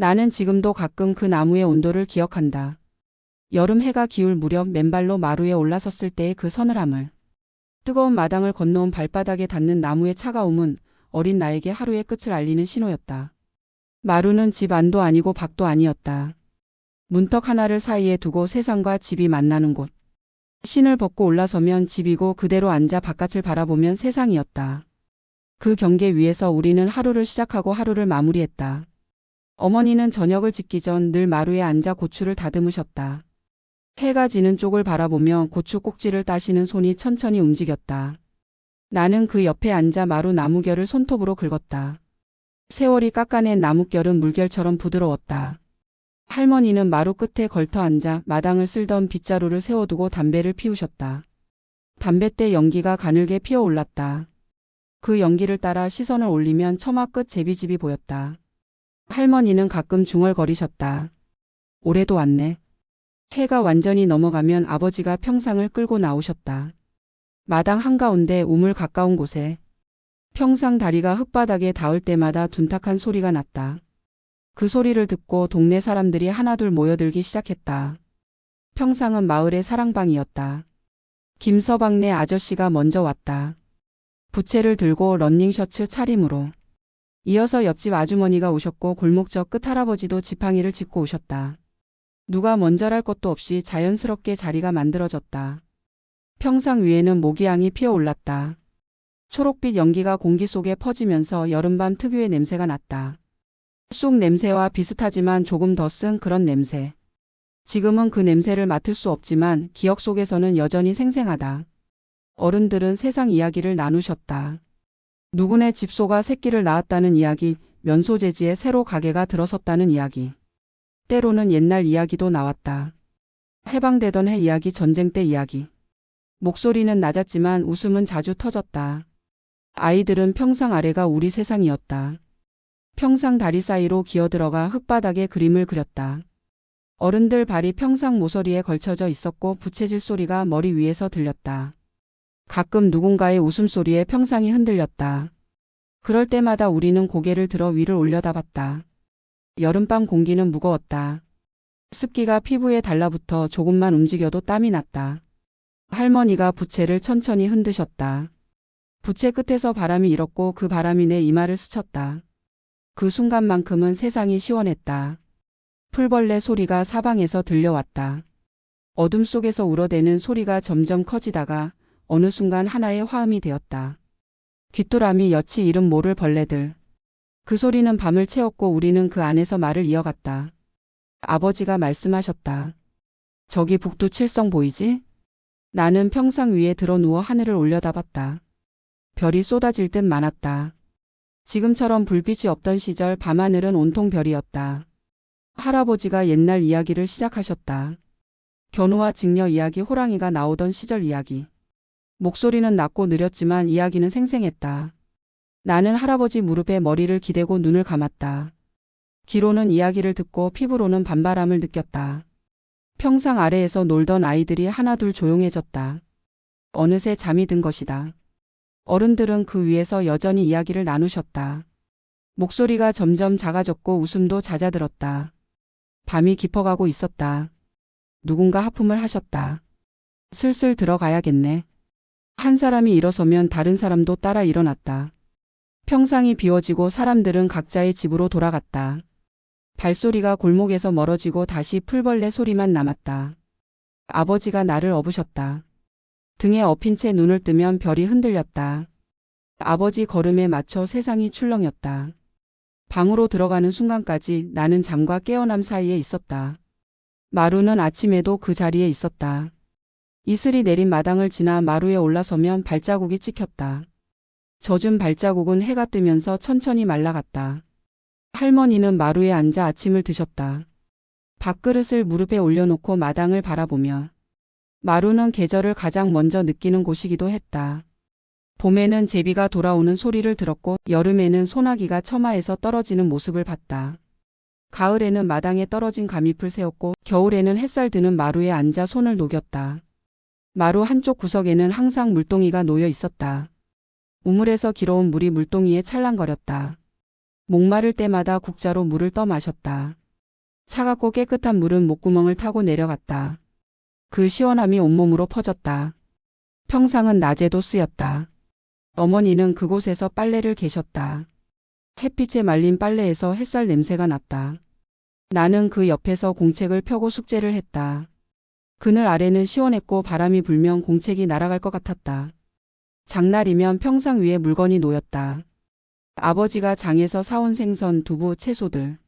나는 지금도 가끔 그 나무의 온도를 기억한다. 여름 해가 기울 무렵 맨발로 마루에 올라섰을 때의 그 서늘함을. 뜨거운 마당을 건너온 발바닥에 닿는 나무의 차가움은 어린 나에게 하루의 끝을 알리는 신호였다. 마루는 집 안도 아니고 밖도 아니었다. 문턱 하나를 사이에 두고 세상과 집이 만나는 곳. 신을 벗고 올라서면 집이고 그대로 앉아 바깥을 바라보면 세상이었다. 그 경계 위에서 우리는 하루를 시작하고 하루를 마무리했다. 어머니는 저녁을 짓기 전 늘 마루에 앉아 고추를 다듬으셨다. 해가 지는 쪽을 바라보며 고추 꼭지를 따시는 손이 천천히 움직였다. 나는 그 옆에 앉아 마루 나무결을 손톱으로 긁었다. 세월이 깎아낸 나무결은 물결처럼 부드러웠다. 할머니는 마루 끝에 걸터 앉아 마당을 쓸던 빗자루를 세워두고 담배를 피우셨다. 담뱃대 연기가 가늘게 피어올랐다. 그 연기를 따라 시선을 올리면 처마 끝 제비집이 보였다. 할머니는 가끔 중얼거리셨다. 올해도 왔네. 해가 완전히 넘어가면 아버지가 평상을 끌고 나오셨다. 마당 한가운데 우물 가까운 곳에 평상 다리가 흙바닥에 닿을 때마다 둔탁한 소리가 났다. 그 소리를 듣고 동네 사람들이 하나둘 모여들기 시작했다. 평상은 마을의 사랑방이었다. 김서방네 아저씨가 먼저 왔다. 부채를 들고 런닝셔츠 차림으로. 이어서 옆집 아주머니가 오셨고 골목저 끝 할아버지도 지팡이를 짚고 오셨다. 누가 먼저랄 것도 없이 자연스럽게 자리가 만들어졌다. 평상 위에는 모기향이 피어올랐다. 초록빛 연기가 공기 속에 퍼지면서 여름밤 특유의 냄새가 났다. 쑥 냄새와 비슷하지만 조금 더 쓴 그런 냄새. 지금은 그 냄새를 맡을 수 없지만 기억 속에서는 여전히 생생하다. 어른들은 세상 이야기를 나누셨다. 누구네 집소가 새끼를 낳았다는 이야기, 면소재지에 새로 가게가 들어섰다는 이야기. 때로는 옛날 이야기도 나왔다. 해방되던 해 이야기, 전쟁 때 이야기. 목소리는 낮았지만 웃음은 자주 터졌다. 아이들은 평상 아래가 우리 세상이었다. 평상 다리 사이로 기어들어가 흙바닥에 그림을 그렸다. 어른들 발이 평상 모서리에 걸쳐져 있었고 부채질 소리가 머리 위에서 들렸다. 가끔 누군가의 웃음소리에 평상이 흔들렸다. 그럴 때마다 우리는 고개를 들어 위를 올려다봤다. 여름밤 공기는 무거웠다. 습기가 피부에 달라붙어 조금만 움직여도 땀이 났다. 할머니가 부채를 천천히 흔드셨다. 부채 끝에서 바람이 일었고 그 바람이 내 이마를 스쳤다. 그 순간만큼은 세상이 시원했다. 풀벌레 소리가 사방에서 들려왔다. 어둠 속에서 울어대는 소리가 점점 커지다가 어느 순간 하나의 화음이 되었다. 귀뚜라미, 여치, 이름 모를 벌레들. 그 소리는 밤을 채웠고 우리는 그 안에서 말을 이어갔다. 아버지가 말씀하셨다. 저기 북두 칠성 보이지? 나는 평상 위에 들어 누워 하늘을 올려다봤다. 별이 쏟아질 듯 많았다. 지금처럼 불빛이 없던 시절 밤하늘은 온통 별이었다. 할아버지가 옛날 이야기를 시작하셨다. 견우와 직녀 이야기, 호랑이가 나오던 시절 이야기. 목소리는 낮고 느렸지만 이야기는 생생했다. 나는 할아버지 무릎에 머리를 기대고 눈을 감았다. 귀로는 이야기를 듣고 피부로는 밤바람을 느꼈다. 평상 아래에서 놀던 아이들이 하나둘 조용해졌다. 어느새 잠이 든 것이다. 어른들은 그 위에서 여전히 이야기를 나누셨다. 목소리가 점점 작아졌고 웃음도 잦아들었다. 밤이 깊어가고 있었다. 누군가 하품을 하셨다. 슬슬 들어가야겠네. 한 사람이 일어서면 다른 사람도 따라 일어났다. 평상이 비워지고 사람들은 각자의 집으로 돌아갔다. 발소리가 골목에서 멀어지고 다시 풀벌레 소리만 남았다. 아버지가 나를 업으셨다. 등에 엎인 채 눈을 뜨면 별이 흔들렸다. 아버지 걸음에 맞춰 세상이 출렁였다. 방으로 들어가는 순간까지 나는 잠과 깨어남 사이에 있었다. 마루는 아침에도 그 자리에 있었다. 이슬이 내린 마당을 지나 마루에 올라서면 발자국이 찍혔다. 젖은 발자국은 해가 뜨면서 천천히 말라갔다. 할머니는 마루에 앉아 아침을 드셨다. 밥그릇을 무릎에 올려놓고 마당을 바라보며. 마루는 계절을 가장 먼저 느끼는 곳이기도 했다. 봄에는 제비가 돌아오는 소리를 들었고 여름에는 소나기가 처마에서 떨어지는 모습을 봤다. 가을에는 마당에 떨어진 감잎을 세웠고 겨울에는 햇살 드는 마루에 앉아 손을 녹였다. 마루 한쪽 구석에는 항상 물동이가 놓여 있었다. 우물에서 길어온 물이 물동이에 찰랑거렸다. 목마를 때마다 국자로 물을 떠 마셨다. 차갑고 깨끗한 물은 목구멍을 타고 내려갔다. 그 시원함이 온몸으로 퍼졌다. 평상은 낮에도 쓰였다. 어머니는 그곳에서 빨래를 개셨다. 햇빛에 말린 빨래에서 햇살 냄새가 났다. 나는 그 옆에서 공책을 펴고 숙제를 했다. 그늘 아래는 시원했고 바람이 불면 공책이 날아갈 것 같았다. 장날이면 평상 위에 물건이 놓였다. 아버지가 장에서 사온 생선, 두부, 채소들.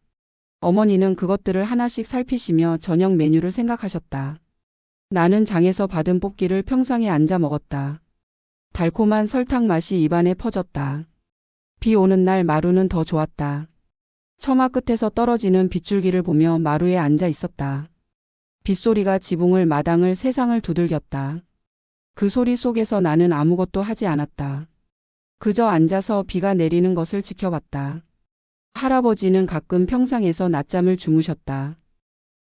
어머니는 그것들을 하나씩 살피시며 저녁 메뉴를 생각하셨다. 나는 장에서 받은 뽑기를 평상에 앉아 먹었다. 달콤한 설탕 맛이 입안에 퍼졌다. 비 오는 날 마루는 더 좋았다. 처마 끝에서 떨어지는 빗줄기를 보며 마루에 앉아 있었다. 빗소리가 지붕을, 마당을, 세상을 두들겼다. 그 소리 속에서 나는 아무것도 하지 않았다. 그저 앉아서 비가 내리는 것을 지켜봤다. 할아버지는 가끔 평상에서 낮잠을 주무셨다.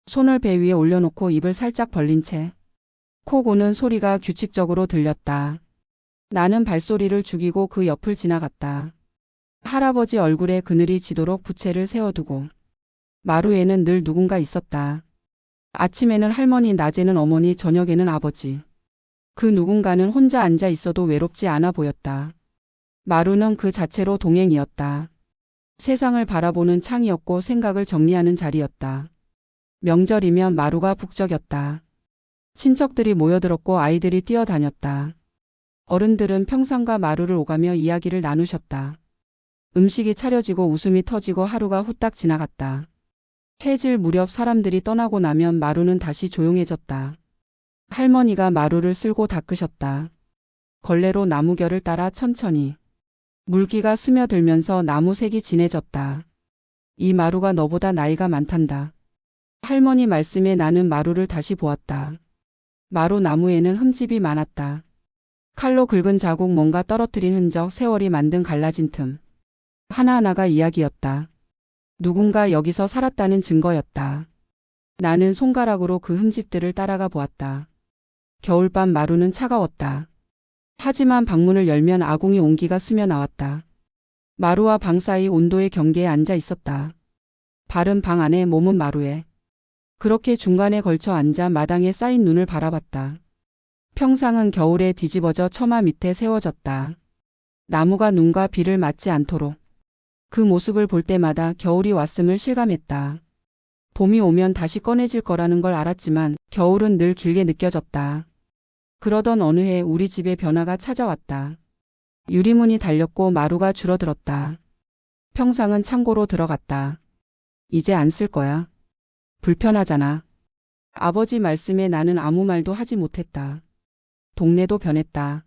손을 배 위에 올려놓고 입을 살짝 벌린 채 코 고는 소리가 규칙적으로 들렸다. 나는 발소리를 죽이고 그 옆을 지나갔다. 할아버지 얼굴에 그늘이 지도록 부채를 세워두고 마루에는 늘 누군가 있었다. 아침에는 할머니, 낮에는 어머니, 저녁에는 아버지. 그 누군가는 혼자 앉아 있어도 외롭지 않아 보였다. 마루는 그 자체로 동행이었다. 세상을 바라보는 창이었고 생각을 정리하는 자리였다. 명절이면 마루가 북적였다. 친척들이 모여들었고 아이들이 뛰어다녔다. 어른들은 평상과 마루를 오가며 이야기를 나누셨다. 음식이 차려지고 웃음이 터지고 하루가 후딱 지나갔다. 해질 무렵 사람들이 떠나고 나면 마루는 다시 조용해졌다. 할머니가 마루를 쓸고 닦으셨다. 걸레로 나무결을 따라 천천히. 물기가 스며들면서 나무색이 진해졌다. 이 마루가 너보다 나이가 많단다. 할머니 말씀에 나는 마루를 다시 보았다. 마루 나무에는 흠집이 많았다. 칼로 긁은 자국, 뭔가 떨어뜨린 흔적, 세월이 만든 갈라진 틈. 하나하나가 이야기였다. 누군가 여기서 살았다는 증거였다. 나는 손가락으로 그 흠집들을 따라가 보았다. 겨울밤 마루는 차가웠다. 하지만 방문을 열면 아궁이 온기가 스며 나왔다. 마루와 방 사이 온도의 경계에 앉아 있었다. 발은 방 안에, 몸은 마루에. 그렇게 중간에 걸쳐 앉아 마당에 쌓인 눈을 바라봤다. 평상은 겨울에 뒤집어져 처마 밑에 세워졌다. 나무가 눈과 비를 맞지 않도록. 그 모습을 볼 때마다 겨울이 왔음을 실감했다. 봄이 오면 다시 꺼내질 거라는 걸 알았지만 겨울은 늘 길게 느껴졌다. 그러던 어느 해 우리 집에 변화가 찾아왔다. 유리문이 달렸고 마루가 줄어들었다. 평상은 창고로 들어갔다. 이제 안 쓸 거야. 불편하잖아. 아버지 말씀에 나는 아무 말도 하지 못했다. 동네도 변했다.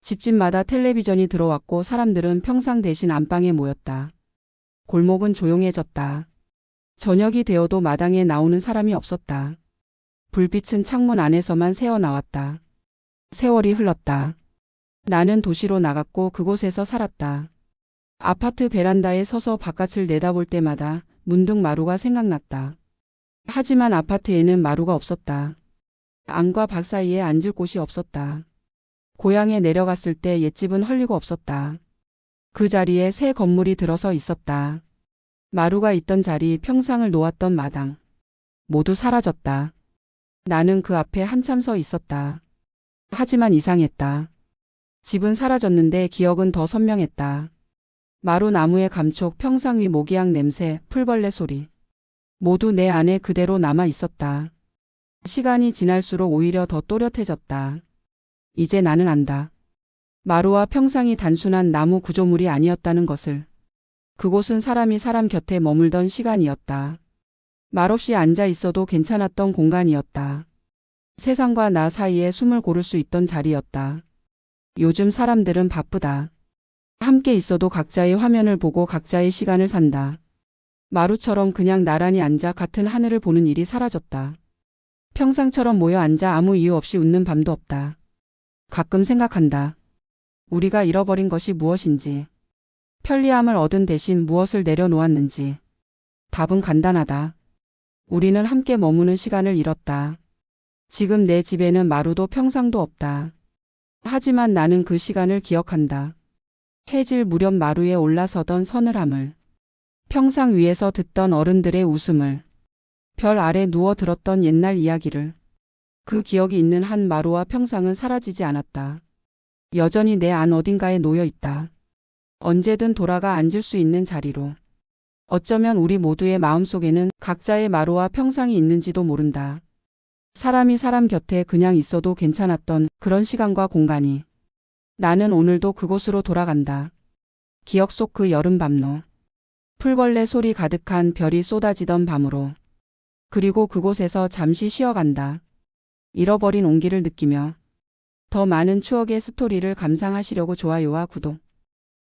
집집마다 텔레비전이 들어왔고 사람들은 평상 대신 안방에 모였다. 골목은 조용해졌다. 저녁이 되어도 마당에 나오는 사람이 없었다. 불빛은 창문 안에서만 새어나왔다. 세월이 흘렀다. 나는 도시로 나갔고 그곳에서 살았다. 아파트 베란다에 서서 바깥을 내다볼 때마다 문득 마루가 생각났다. 하지만 아파트에는 마루가 없었다. 안과 밖 사이에 앉을 곳이 없었다. 고향에 내려갔을 때 옛집은 헐리고 없었다. 그 자리에 새 건물이 들어서 있었다. 마루가 있던 자리, 평상을 놓았던 마당. 모두 사라졌다. 나는 그 앞에 한참 서 있었다. 하지만 이상했다. 집은 사라졌는데 기억은 더 선명했다. 마루 나무의 감촉, 평상 위 모기향 냄새, 풀벌레 소리. 모두 내 안에 그대로 남아 있었다. 시간이 지날수록 오히려 더 또렷해졌다. 이제 나는 안다. 마루와 평상이 단순한 나무 구조물이 아니었다는 것을. 그곳은 사람이 사람 곁에 머물던 시간이었다. 말없이 앉아 있어도 괜찮았던 공간이었다. 세상과 나 사이에 숨을 고를 수 있던 자리였다. 요즘 사람들은 바쁘다. 함께 있어도 각자의 화면을 보고 각자의 시간을 산다. 마루처럼 그냥 나란히 앉아 같은 하늘을 보는 일이 사라졌다. 평상처럼 모여 앉아 아무 이유 없이 웃는 밤도 없다. 가끔 생각한다. 우리가 잃어버린 것이 무엇인지. 편리함을 얻은 대신 무엇을 내려놓았는지. 답은 간단하다. 우리는 함께 머무는 시간을 잃었다. 지금 내 집에는 마루도 평상도 없다. 하지만 나는 그 시간을 기억한다. 해질 무렵 마루에 올라서던 서늘함을. 평상 위에서 듣던 어른들의 웃음을, 별 아래 누워 들었던 옛날 이야기를. 그 기억이 있는 한 마루와 평상은 사라지지 않았다. 여전히 내 안 어딘가에 놓여 있다. 언제든 돌아가 앉을 수 있는 자리로. 어쩌면 우리 모두의 마음속에는 각자의 마루와 평상이 있는지도 모른다. 사람이 사람 곁에 그냥 있어도 괜찮았던 그런 시간과 공간이. 나는 오늘도 그곳으로 돌아간다. 기억 속 그 여름 밤로. 풀벌레 소리 가득한 별이 쏟아지던 밤으로. 그리고 그곳에서 잠시 쉬어간다. 잃어버린 온기를 느끼며. 더 많은 추억의 스토리를 감상하시려고 좋아요와 구독.